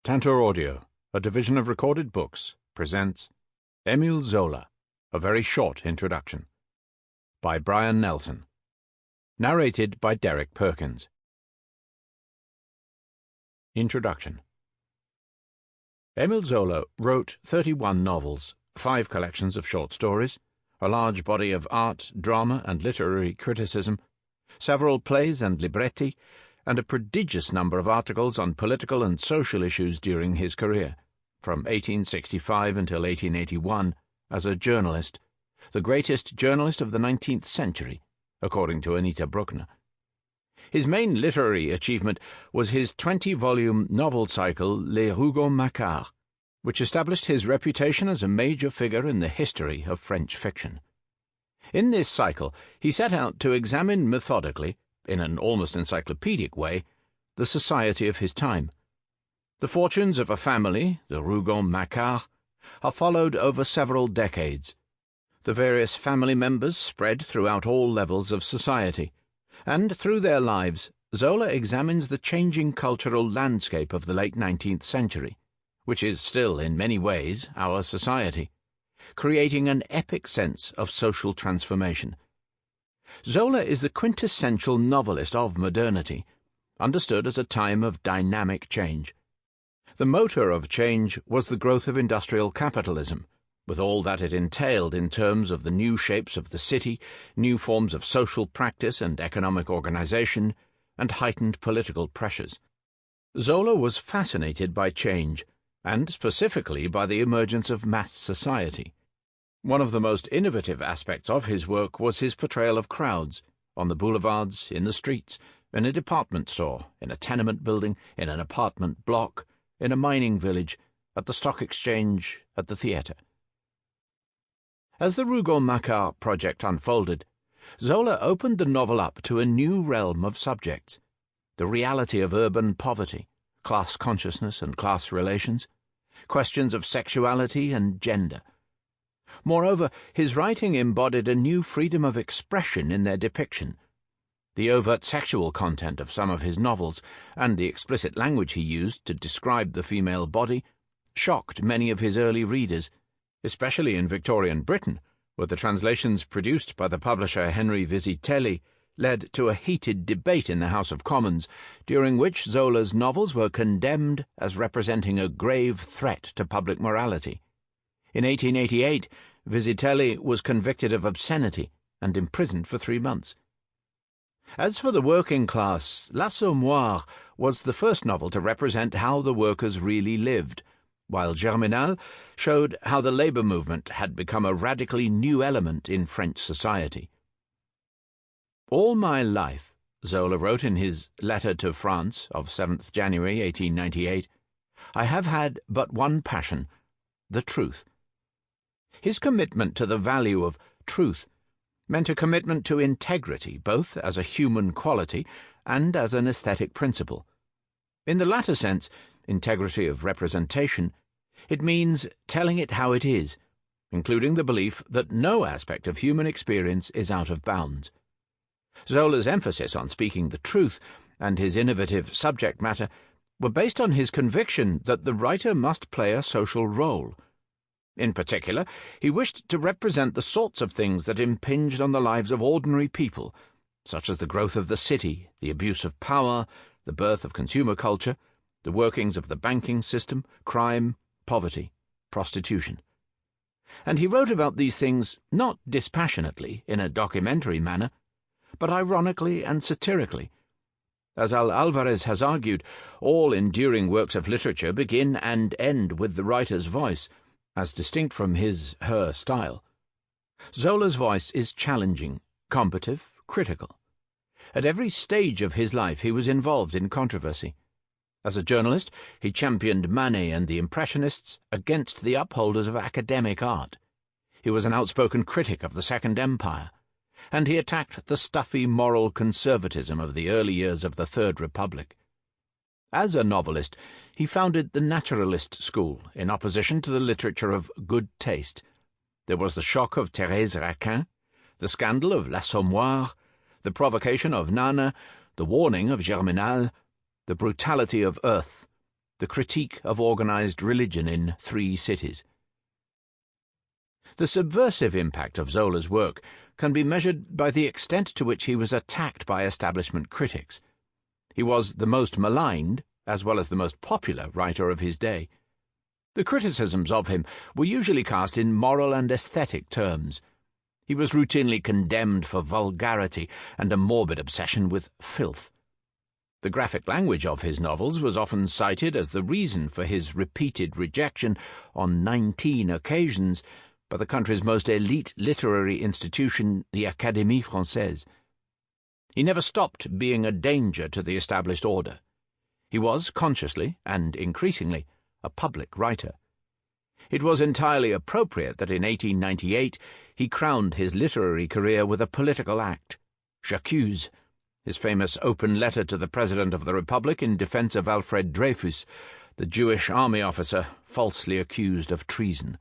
Tantor Audio, a division of Recorded Books, presents Émile Zola, A Very Short Introduction, by Brian Nelson. Narrated by Derek Perkins. Introduction. Émile Zola wrote 31 novels, 5 collections of short stories, a large body of art, drama, and literary criticism, several plays and libretti, and a prodigious number of articles on political and social issues during his career, from 1865 until 1881, as a journalist, the greatest journalist of the 19th century, according to Anita Bruckner. His main literary achievement was his 20-volume novel cycle Les Rougon-Macquart, which established his reputation as a major figure in the history of French fiction. In this cycle, he set out to examine methodically, in an almost encyclopedic way, the society of his time. The fortunes of a family, the Rougon-Macquart, are followed over several decades. The various family members spread throughout all levels of society, and through their lives, Zola examines the changing cultural landscape of the late 19th century, which is still in many ways our society, creating an epic sense of social transformation. Zola is the quintessential novelist of modernity, understood as a time of dynamic change. The motor of change was the growth of industrial capitalism, with all that it entailed in terms of the new shapes of the city, new forms of social practice and economic organization, and heightened political pressures. Zola was fascinated by change, and specifically by the emergence of mass society. One of the most innovative aspects of his work was his portrayal of crowds, on the boulevards, in the streets, in a department store, in a tenement building, in an apartment block, in a mining village, at the stock exchange, at the theatre. As the Rougon-Macquart project unfolded, Zola opened the novel up to a new realm of subjects: the reality of urban poverty, class consciousness and class relations, questions of sexuality and gender. Moreover, his writing embodied a new freedom of expression in their depiction. The overt sexual content of some of his novels, and the explicit language he used to describe the female body, shocked many of his early readers, especially in Victorian Britain, where the translations produced by the publisher Henry Visitelli led to a heated debate in the House of Commons, during which Zola's novels were condemned as representing a grave threat to public morality. In 1888, Visitelli was convicted of obscenity and imprisoned for 3 months. As for the working class, L'Assommoir was the first novel to represent how the workers really lived, while Germinal showed how the labor movement had become a radically new element in French society. "All my life," Zola wrote in his letter to France of 7th January 1898, "I have had but one passion, the truth." His commitment to the value of truth meant a commitment to integrity, both as a human quality and as an aesthetic principle. In the latter sense, integrity of representation, it means telling it how it is, including the belief that no aspect of human experience is out of bounds. Zola's emphasis on speaking the truth and his innovative subject matter were based on his conviction that the writer must play a social role. In particular, he wished to represent the sorts of things that impinged on the lives of ordinary people, such as the growth of the city, the abuse of power, the birth of consumer culture, the workings of the banking system, crime, poverty, prostitution. And he wrote about these things not dispassionately, in a documentary manner, but ironically and satirically. As Alvarez has argued, all enduring works of literature begin and end with the writer's voice, as distinct from his/her style. Zola's voice is challenging, combative, critical. At every stage of his life he was involved in controversy. As a journalist, he championed Manet and the Impressionists against the upholders of academic art. He was an outspoken critic of the Second Empire, and he attacked the stuffy moral conservatism of the early years of the Third Republic. As a novelist, he founded the naturalist school in opposition to the literature of good taste. There was the shock of Thérèse Raquin, the scandal of L'Assommoir, the provocation of Nana, the warning of Germinal, the brutality of Earth, The Critique of Organized Religion in 3 Cities. The subversive impact of Zola's work can be measured by the extent to which he was attacked by establishment critics. He was the most maligned, as well as the most popular, writer of his day. The criticisms of him were usually cast in moral and aesthetic terms. He was routinely condemned for vulgarity and a morbid obsession with filth. The graphic language of his novels was often cited as the reason for his repeated rejection on 19 occasions by the country's most elite literary institution, the Académie Française. He never stopped being a danger to the established order. He was, consciously and increasingly, a public writer. It was entirely appropriate that in 1898 he crowned his literary career with a political act, J'accuse, his famous open letter to the President of the Republic in defense of Alfred Dreyfus, the Jewish army officer falsely accused of treason.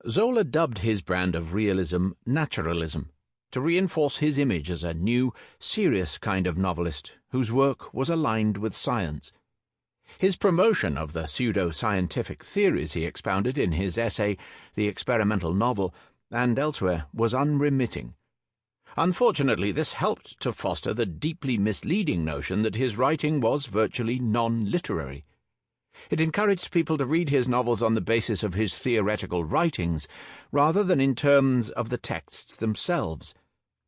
Zola dubbed his brand of realism naturalism, to reinforce his image as a new, serious kind of novelist whose work was aligned with science. His promotion of the pseudo-scientific theories he expounded in his essay, The Experimental Novel, and elsewhere, was unremitting. Unfortunately, this helped to foster the deeply misleading notion that his writing was virtually non-literary. It encouraged people to read his novels on the basis of his theoretical writings, rather than in terms of the texts themselves,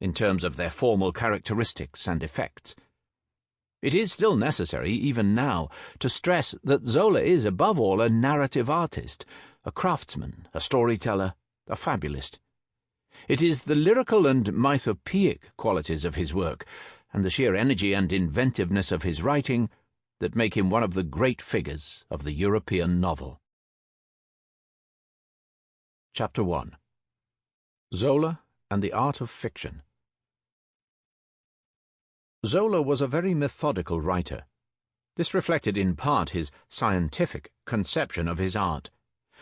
in terms of their formal characteristics and effects. It is still necessary, even now, to stress that Zola is above all a narrative artist, a craftsman, a storyteller, a fabulist. It is the lyrical and mythopoeic qualities of his work, and the sheer energy and inventiveness of his writing, that make him one of the great figures of the European novel. Chapter 1. Zola and the Art of Fiction. Zola was a very methodical writer. This reflected in part his scientific conception of his art,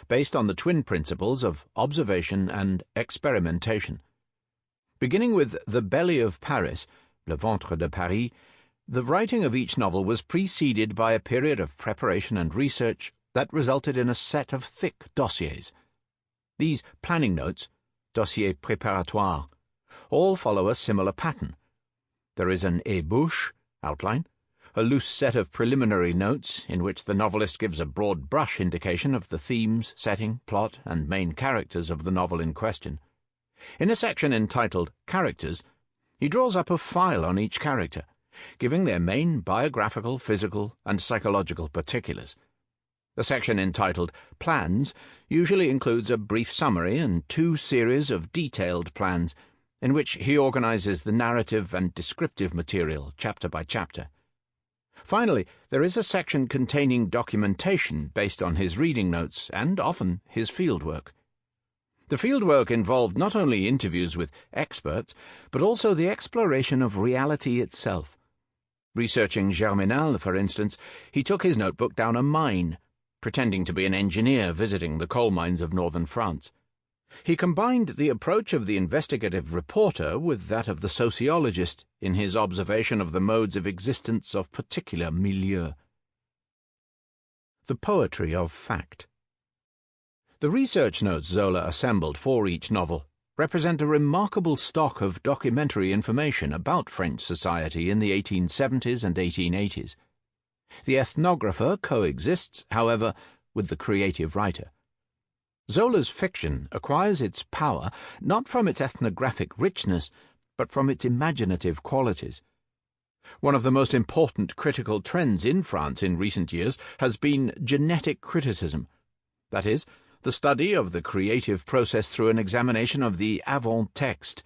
based on the twin principles of observation and experimentation. Beginning with The Belly of Paris, Le Ventre de Paris, the writing of each novel was preceded by a period of preparation and research that resulted in a set of thick dossiers. These planning notes, dossiers préparatoires, all follow a similar pattern. There is an ébauche, outline, a loose set of preliminary notes in which the novelist gives a broad brush indication of the themes, setting, plot, and main characters of the novel in question. In a section entitled Characters, he draws up a file on each character, giving their main biographical, physical, and psychological particulars. The section entitled Plans usually includes a brief summary and 2 series of detailed plans, in which he organizes the narrative and descriptive material chapter by chapter. Finally, there is a section containing documentation based on his reading notes and often his fieldwork. The fieldwork involved not only interviews with experts, but also the exploration of reality itself. Researching Germinal, for instance, he took his notebook down a mine, pretending to be an engineer visiting the coal mines of northern France. He combined the approach of the investigative reporter with that of the sociologist in his observation of the modes of existence of particular milieux. The poetry of fact. The research notes Zola assembled for each novel represent a remarkable stock of documentary information about French society in the 1870s and 1880s. The ethnographer coexists, however, with the creative writer. Zola's fiction acquires its power not from its ethnographic richness, but from its imaginative qualities. One of the most important critical trends in France in recent years has been genetic criticism, that is, the study of the creative process through an examination of the avant-text,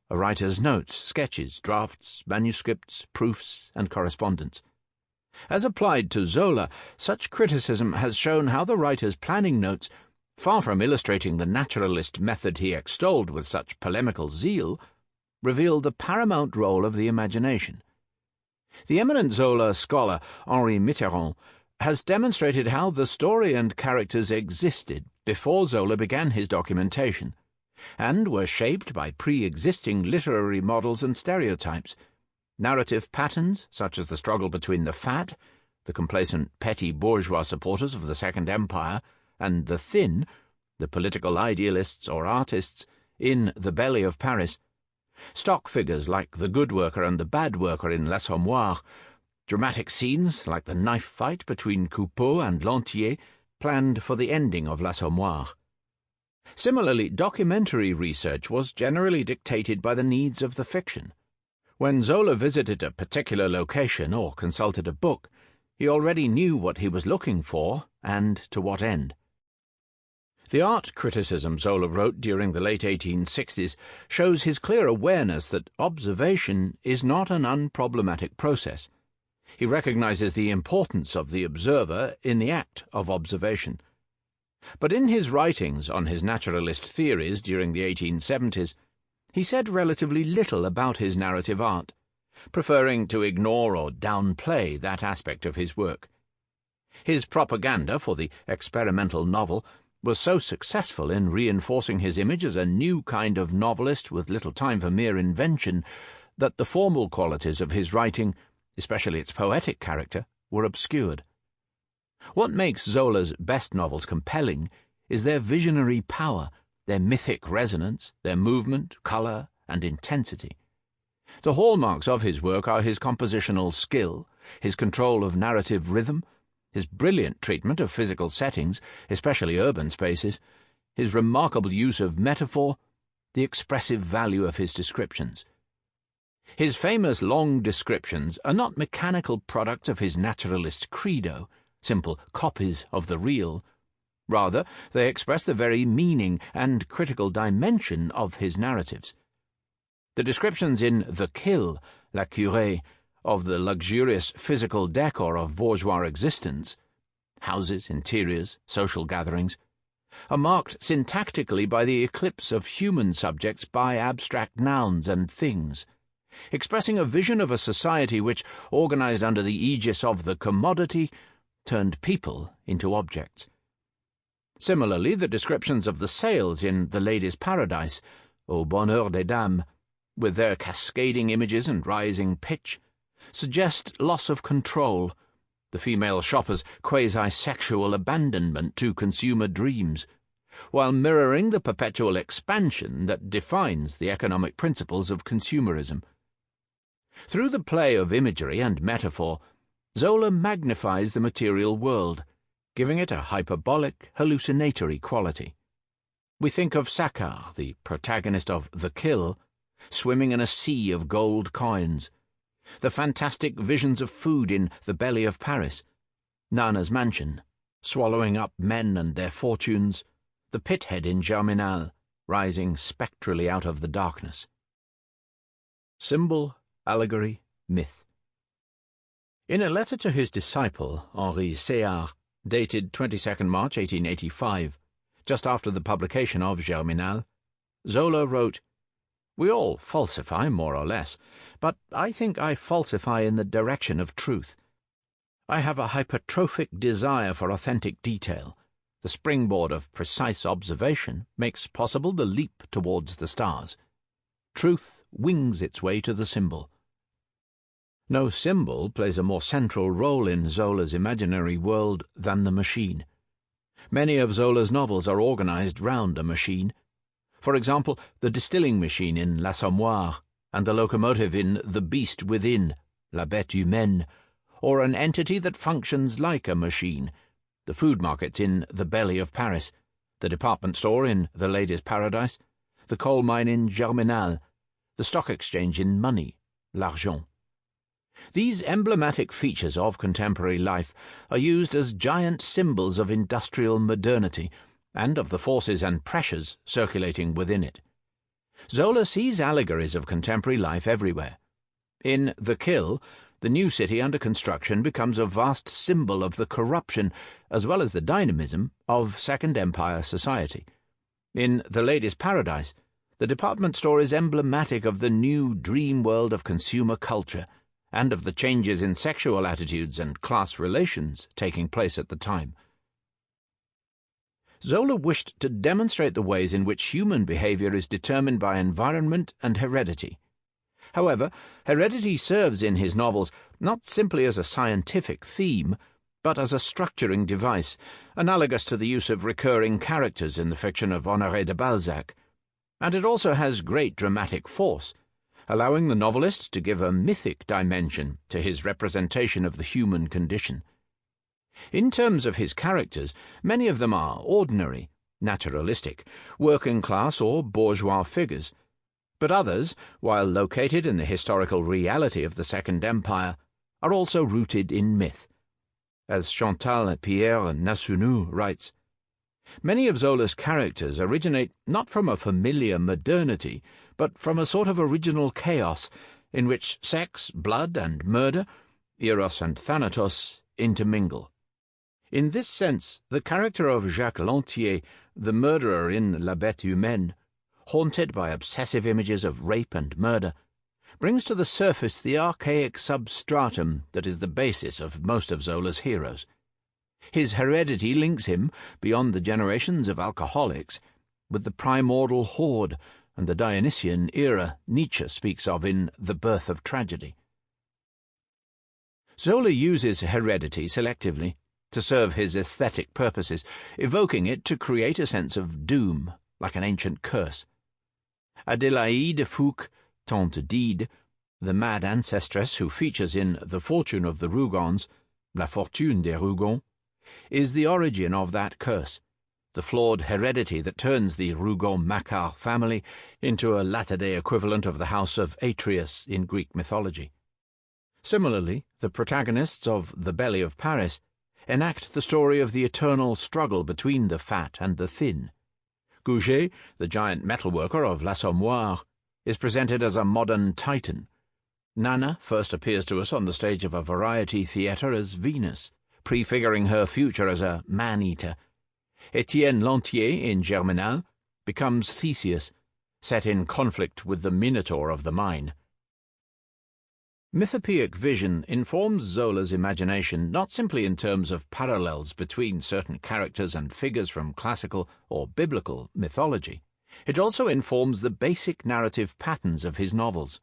a writer's notes, sketches, drafts, manuscripts, proofs, and correspondence. As applied to Zola, such criticism has shown how the writer's planning notes, far from illustrating the naturalist method he extolled with such polemical zeal, reveal the paramount role of the imagination. The eminent Zola scholar Henri Mitterrand has demonstrated how the story and characters existed before Zola began his documentation, and were shaped by pre-existing literary models and stereotypes, narrative patterns such as the struggle between the fat, the complacent petty bourgeois supporters of the Second Empire, and the thin, the political idealists or artists, in The Belly of Paris, stock figures like the good worker and the bad worker in L'Assommoir, dramatic scenes like the knife fight between Coupeau and Lantier, planned for the ending of L'Assommoir. Similarly, documentary research was generally dictated by the needs of the fiction. When Zola visited a particular location or consulted a book, he already knew what he was looking for and to what end. The art criticism Zola wrote during the late 1860s shows his clear awareness that observation is not an unproblematic process. He recognizes the importance of the observer in the act of observation. But in his writings on his naturalist theories during the 1870s, he said relatively little about his narrative art, preferring to ignore or downplay that aspect of his work. His propaganda for the experimental novel was so successful in reinforcing his image as a new kind of novelist with little time for mere invention that the formal qualities of his writing, especially its poetic character, were obscured. What makes Zola's best novels compelling is their visionary power, their mythic resonance, their movement, colour, and intensity. The hallmarks of his work are his compositional skill, his control of narrative rhythm, his brilliant treatment of physical settings, especially urban spaces, his remarkable use of metaphor, the expressive value of his descriptions. His famous long descriptions are not mechanical products of his naturalist credo, simple copies of the real. Rather, they express the very meaning and critical dimension of his narratives. The descriptions in The Kill, La Curée, of the luxurious physical decor of bourgeois existence, houses, interiors, social gatherings, are marked syntactically by the eclipse of human subjects by abstract nouns and things, expressing a vision of a society which, organized under the aegis of the commodity, turned people into objects. Similarly, the descriptions of the sales in The Lady's Paradise, Au Bonheur des Dames, with their cascading images and rising pitch, suggest loss of control, the female shopper's quasi-sexual abandonment to consumer dreams, while mirroring the perpetual expansion that defines the economic principles of consumerism. Through the play of imagery and metaphor, Zola magnifies the material world, giving it a hyperbolic, hallucinatory quality. We think of Saccard, the protagonist of The Kill, swimming in a sea of gold coins, the fantastic visions of food in The Belly of Paris, Nana's mansion, swallowing up men and their fortunes, the pithead in Germinal, rising spectrally out of the darkness. Symbol, allegory, myth. In a letter to his disciple, Henri Séard, dated 22nd March 1885, just after the publication of Germinal, Zola wrote, "We all falsify, more or less, but I think I falsify in the direction of truth. I have a hypertrophic desire for authentic detail. The springboard of precise observation makes possible the leap towards the stars. Truth wings its way to the symbol." No symbol plays a more central role in Zola's imaginary world than the machine. Many of Zola's novels are organized round a machine. For example, the distilling machine in L'Assommoir, and the locomotive in The Beast Within, La Bête Humaine, or an entity that functions like a machine, the food markets in The Belly of Paris, the department store in The Lady's Paradise, the coal mine in Germinal, the stock exchange in Money, L'Argent. These emblematic features of contemporary life are used as giant symbols of industrial modernity and of the forces and pressures circulating within it. Zola sees allegories of contemporary life everywhere. In The Kill, the new city under construction becomes a vast symbol of the corruption, as well as the dynamism, of Second Empire society. In The Lady's Paradise, the department store is emblematic of the new dream world of consumer culture, and of the changes in sexual attitudes and class relations taking place at the time. Zola wished to demonstrate the ways in which human behavior is determined by environment and heredity. However, heredity serves in his novels not simply as a scientific theme, but as a structuring device, analogous to the use of recurring characters in the fiction of Honoré de Balzac. And it also has great dramatic force, allowing the novelist to give a mythic dimension to his representation of the human condition. In terms of his characters, many of them are ordinary, naturalistic, working-class or bourgeois figures, but others, while located in the historical reality of the Second Empire, are also rooted in myth. As Chantal Pierre Nassounou writes, many of Zola's characters originate not from a familiar modernity, but from a sort of original chaos in which sex, blood, and murder, eros and thanatos, intermingle. In this sense, the character of Jacques Lantier, the murderer in La Bête Humaine, haunted by obsessive images of rape and murder, brings to the surface the archaic substratum that is the basis of most of Zola's heroes. His heredity links him, beyond the generations of alcoholics, with the primordial horde and the Dionysian era Nietzsche speaks of in The Birth of Tragedy. Zola uses heredity selectively to serve his aesthetic purposes, evoking it to create a sense of doom, like an ancient curse. Adélaïde Fouque, Tante Dide, the mad ancestress who features in The Fortune of the Rougons, La Fortune des Rougons, is the origin of that curse, the flawed heredity that turns the Rougon-Macquart family into a latter-day equivalent of the house of Atreus in Greek mythology. Similarly, the protagonists of The Belly of Paris enact the story of the eternal struggle between the fat and the thin. Gouget, the giant metalworker of L'Assommoir, is presented as a modern Titan. Nana first appears to us on the stage of a variety theatre as Venus, prefiguring her future as a man-eater. Etienne Lantier in Germinal becomes Theseus, set in conflict with the Minotaur of the mine. Mythopoeic vision informs Zola's imagination not simply in terms of parallels between certain characters and figures from classical or biblical mythology. It also informs the basic narrative patterns of his novels.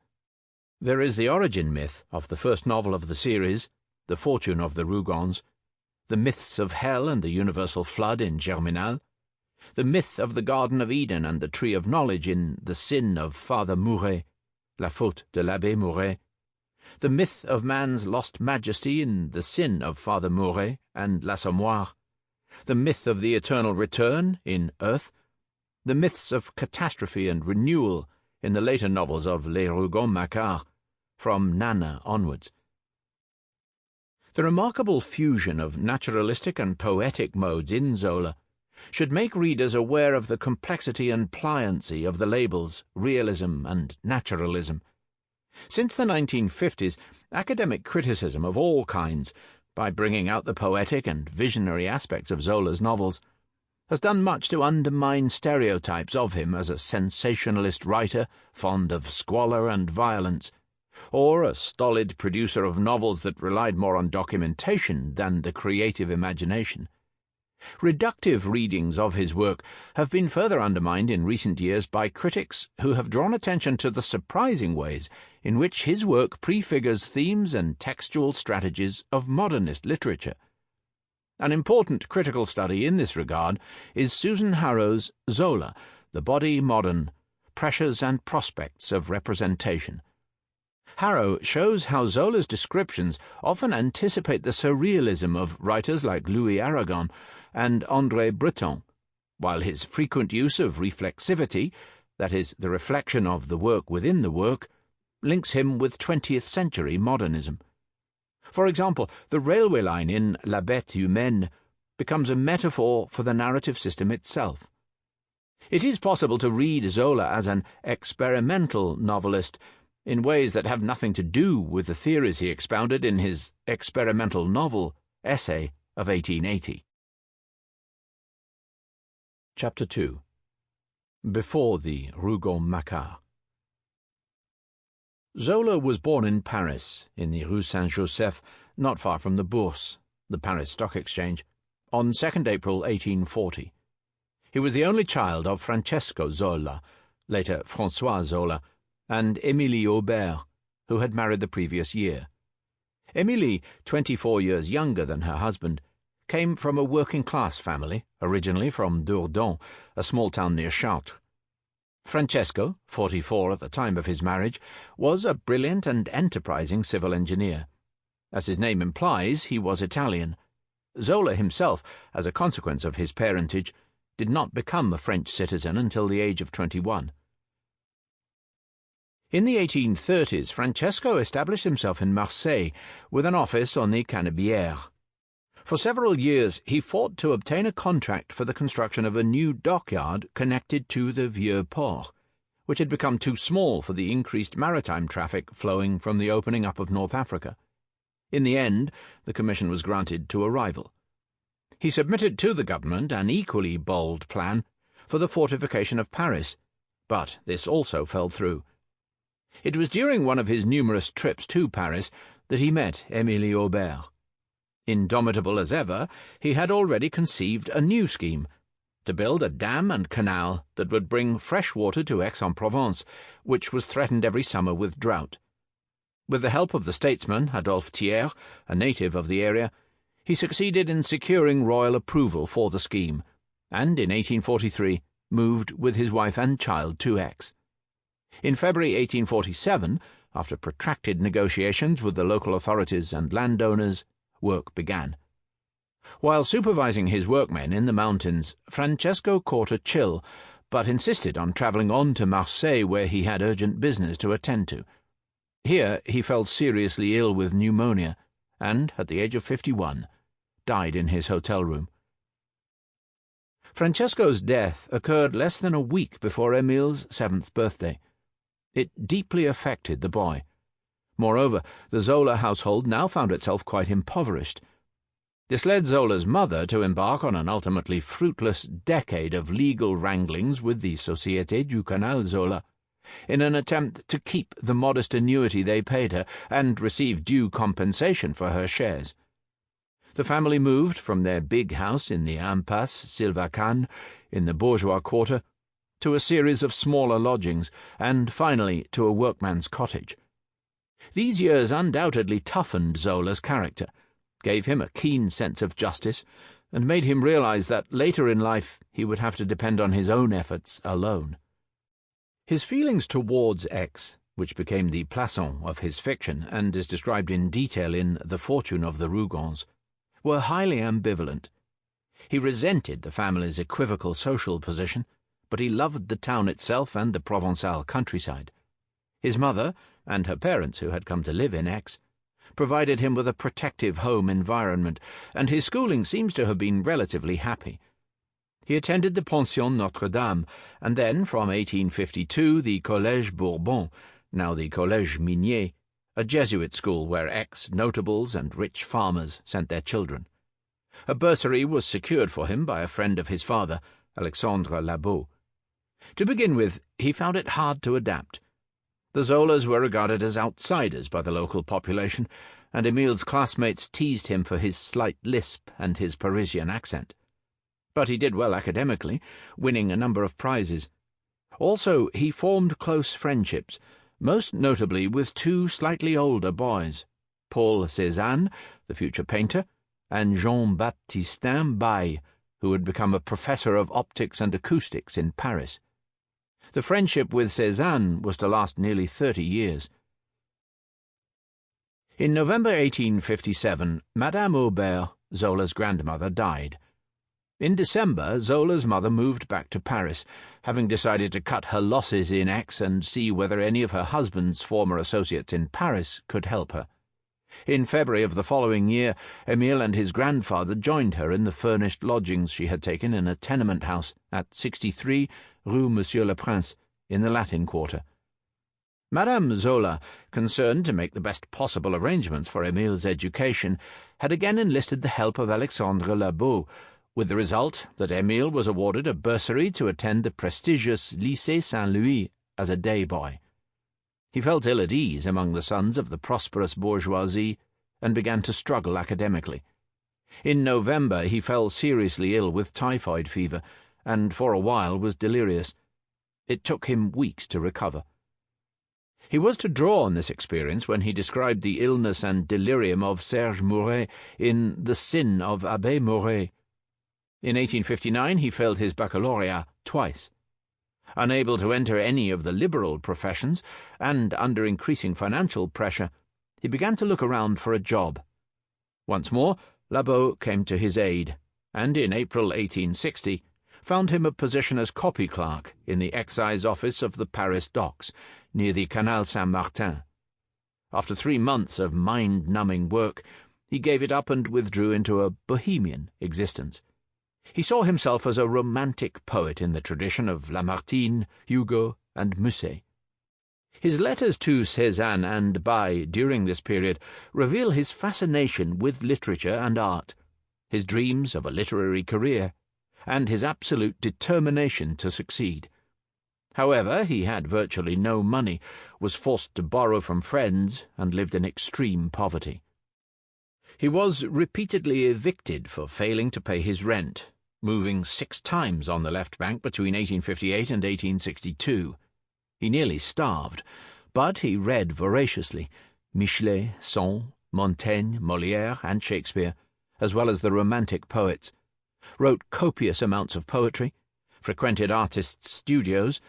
There is the origin myth of the first novel of the series, The Fortune of the Rougons, the myths of hell and the universal flood in Germinal, the myth of the Garden of Eden and the Tree of Knowledge in The Sin of Father Mouret, La Faute de l'Abbé Mouret, the myth of man's lost majesty in The Sin of Father Mouret and L'Assommoir, the myth of the eternal return in Earth, the myths of catastrophe and renewal in the later novels of Les Rougon-Macquart, from Nana onwards. The remarkable fusion of naturalistic and poetic modes in Zola should make readers aware of the complexity and pliancy of the labels realism and naturalism. Since the 1950s, academic criticism of all kinds, by bringing out the poetic and visionary aspects of Zola's novels, has done much to undermine stereotypes of him as a sensationalist writer fond of squalor and violence, or a stolid producer of novels that relied more on documentation than the creative imagination. Reductive readings of his work have been further undermined in recent years by critics who have drawn attention to the surprising ways in which his work prefigures themes and textual strategies of modernist literature. An important critical study in this regard is Susan Harrow's Zola, The Body Modern, Pressures and Prospects of Representation. Harrow shows how Zola's descriptions often anticipate the surrealism of writers like Louis Aragon and André Breton, while his frequent use of reflexivity, that is, the reflection of the work within the work, links him with 20th century modernism. For example, the railway line in La Bête Humaine becomes a metaphor for the narrative system itself. It is possible to read Zola as an experimental novelist in ways that have nothing to do with the theories he expounded in his experimental novel, Essay, of 1880. Chapter 2. Before the Rougon-Macquart. Zola was born in Paris, in the Rue Saint-Joseph, not far from the Bourse, the Paris Stock Exchange, on 2nd April 1840. He was the only child of Francesco Zola, later François Zola, and Émilie Aubert, who had married the previous year. Émilie, 24 years younger than her husband, came from a working-class family, originally from Dourdon, a small town near Chartres. Francesco, 44 at the time of his marriage, was a brilliant and enterprising civil engineer. As his name implies, he was Italian. Zola himself, as a consequence of his parentage, did not become a French citizen until the age of 21. In the 1830s, Francesco established himself in Marseille with an office on the Canebière. For several years, he fought to obtain a contract for the construction of a new dockyard connected to the Vieux Port, which had become too small for the increased maritime traffic flowing from the opening up of North Africa. In the end, the commission was granted to a rival. He submitted to the government an equally bold plan for the fortification of Paris, but this also fell through. It was during one of his numerous trips to Paris that he met Émile Aubert. Indomitable as ever, he had already conceived a new scheme, to build a dam and canal that would bring fresh water to Aix-en-Provence, which was threatened every summer with drought. With the help of the statesman Adolphe Thiers, a native of the area, he succeeded in securing royal approval for the scheme, and in 1843 moved with his wife and child to Aix. In February 1847, after protracted negotiations with the local authorities and landowners, work began. While supervising his workmen in the mountains, Francesco caught a chill, but insisted on travelling on to Marseille, where he had urgent business to attend to. Here he fell seriously ill with pneumonia, and, at the age of 51, died in his hotel room. Francesco's death occurred less than a week before Émile's 7th birthday. It deeply affected the boy. Moreover, the Zola household now found itself quite impoverished. This led Zola's mother to embark on an ultimately fruitless decade of legal wranglings with the Société du Canal Zola, in an attempt to keep the modest annuity they paid her and receive due compensation for her shares. The family moved from their big house in the Impasse Sylvacane, in the bourgeois quarter, to a series of smaller lodgings, and finally to a workman's cottage. These years undoubtedly toughened Zola's character, gave him a keen sense of justice, and made him realize that later in life he would have to depend on his own efforts alone. His feelings towards Aix, which became the Plaçon of his fiction and is described in detail in The Fortune of the Rougons, were highly ambivalent. He resented the family's equivocal social position, but he loved the town itself and the Provençal countryside. His mother, and her parents who had come to live in Aix, provided him with a protective home environment, and his schooling seems to have been relatively happy. He attended the Pension Notre-Dame, and then, from 1852, the Collège Bourbon, now the Collège Minier, a Jesuit school where ex-notables and rich farmers sent their children. A bursary was secured for him by a friend of his father, Alexandre Labeau. To begin with, he found it hard to adapt. The Zolas were regarded as outsiders by the local population, and Émile's classmates teased him for his slight lisp and his Parisian accent. But he did well academically, winning a number of prizes. Also, he formed close friendships, most notably with two slightly older boys, Paul Cézanne, the future painter, and Jean-Baptistin Baille, who had become a professor of optics and acoustics in Paris. The friendship with Cézanne was to last nearly 30 years. In November 1857, Madame Aubert, Zola's grandmother, died. In December, Zola's mother moved back to Paris, having decided to cut her losses in Aix and see whether any of her husband's former associates in Paris could help her. In February of the following year, Émile and his grandfather joined her in the furnished lodgings she had taken in a tenement house at 63 Rue Monsieur le Prince, in the Latin Quarter. Madame Zola, concerned to make the best possible arrangements for Émile's education, had again enlisted the help of Alexandre Labeau, with the result that Émile was awarded a bursary to attend the prestigious Lycée Saint-Louis as a day boy. He felt ill at ease among the sons of the prosperous bourgeoisie and began to struggle academically. In November he fell seriously ill with typhoid fever, and for a while was delirious. It took him weeks to recover. He was to draw on this experience when he described the illness and delirium of Serge Mouret in The Sin of Abbé Mouret. In 1859 he failed his baccalaureate twice. Unable to enter any of the liberal professions, and under increasing financial pressure, he began to look around for a job. Once more, Labeau came to his aid, and in April 1860 found him a position as copy clerk in the excise office of the Paris docks, near the Canal Saint-Martin. After 3 months of mind-numbing work, he gave it up and withdrew into a bohemian existence. He saw himself as a romantic poet in the tradition of Lamartine, Hugo, and Musset. His letters to Cézanne and Baye during this period reveal his fascination with literature and art, his dreams of a literary career, and his absolute determination to succeed. However, he had virtually no money, was forced to borrow from friends, and lived in extreme poverty. He was repeatedly evicted for failing to pay his rent, moving 6 times on the left bank between 1858 and 1862. He nearly starved, but he read voraciously Michelet, Sand, Montaigne, Molière, and Shakespeare, as well as the Romantic poets, wrote copious amounts of poetry, frequented artists' studios,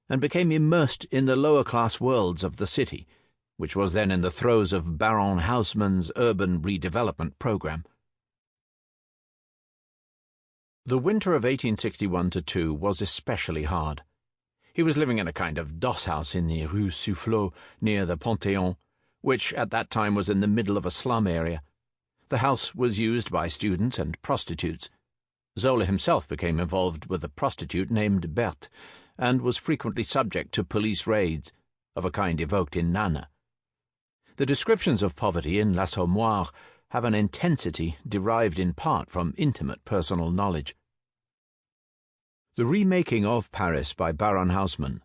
and became immersed in the lower-class worlds of the city, which was then in the throes of Baron Haussmann's urban redevelopment program. The winter of 1861-2 was especially hard. He was living in a kind of doss-house in the Rue Soufflot, near the Panthéon, which at that time was in the middle of a slum area. The house was used by students and prostitutes. Zola himself became involved with a prostitute named Berthe, and was frequently subject to police raids, of a kind evoked in Nana. The descriptions of poverty in L'Assommoir have an intensity derived in part from intimate personal knowledge. The remaking of Paris by Baron Haussmann.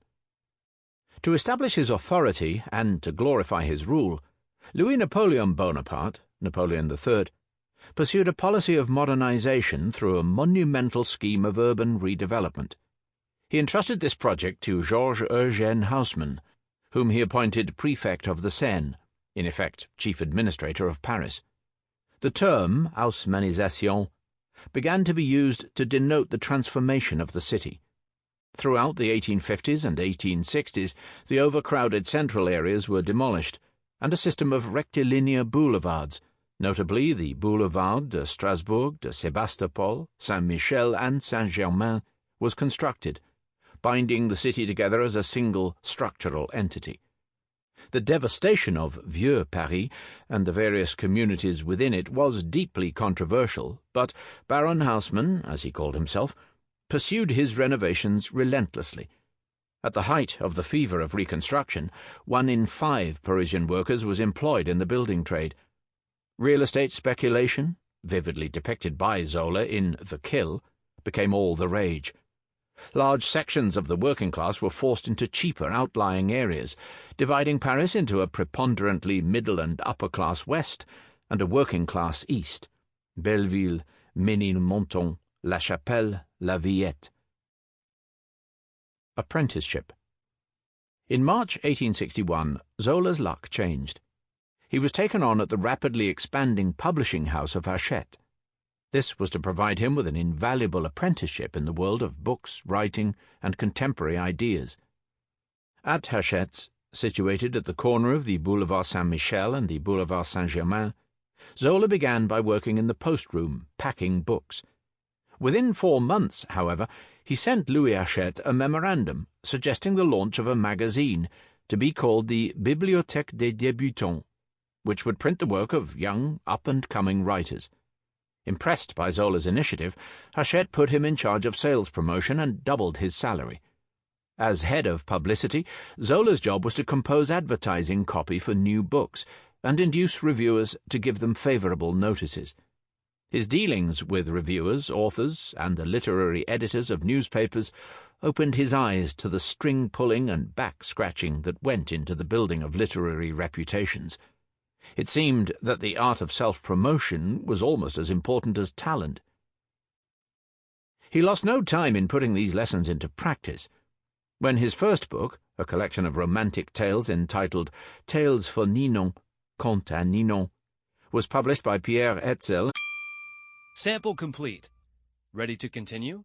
To establish his authority and to glorify his rule, Louis-Napoleon Bonaparte, Napoleon III, pursued a policy of modernization through a monumental scheme of urban redevelopment. He entrusted this project to Georges Eugène Haussmann, whom he appointed prefect of the Seine, in effect chief administrator of Paris. The term Haussmannisation began to be used to denote the transformation of the city. Throughout the 1850s and 1860s, the overcrowded central areas were demolished, and a system of rectilinear boulevards, notably the Boulevard de Strasbourg, de Sébastopol, Saint-Michel, and Saint-Germain, was constructed, binding the city together as a single structural entity. The devastation of Vieux Paris and the various communities within it was deeply controversial, but Baron Haussmann, as he called himself, pursued his renovations relentlessly. At the height of the fever of reconstruction, 1 in 5 Parisian workers was employed in the building trade. Real estate speculation, vividly depicted by Zola in The Kill, became all the rage. Large sections of the working class were forced into cheaper outlying areas, dividing Paris into a preponderantly middle and upper-class west and a working-class east: Belleville, Ménilmontant, La Chapelle, La Villette. Apprenticeship. In March 1861, Zola's luck changed. He was taken on at the rapidly expanding publishing house of Hachette. This was to provide him with an invaluable apprenticeship in the world of books, writing, and contemporary ideas. At Hachette's, situated at the corner of the Boulevard Saint-Michel and the Boulevard Saint-Germain, Zola began by working in the post-room, packing books. Within 4 months, however, he sent Louis Hachette a memorandum suggesting the launch of a magazine to be called the Bibliothèque des Débutants, which would print the work of young, up-and-coming writers. Impressed by Zola's initiative, Hachette put him in charge of sales promotion and doubled his salary. As head of publicity, Zola's job was to compose advertising copy for new books and induce reviewers to give them favorable notices. His dealings with reviewers, authors, and the literary editors of newspapers opened his eyes to the string-pulling and back-scratching that went into the building of literary reputations. It seemed that the art of self-promotion was almost as important as talent. He lost no time in putting these lessons into practice. When his first book, a collection of romantic tales entitled Tales for Ninon, Contes à Ninon, was published by Pierre Hetzel. Sample complete. Ready to continue?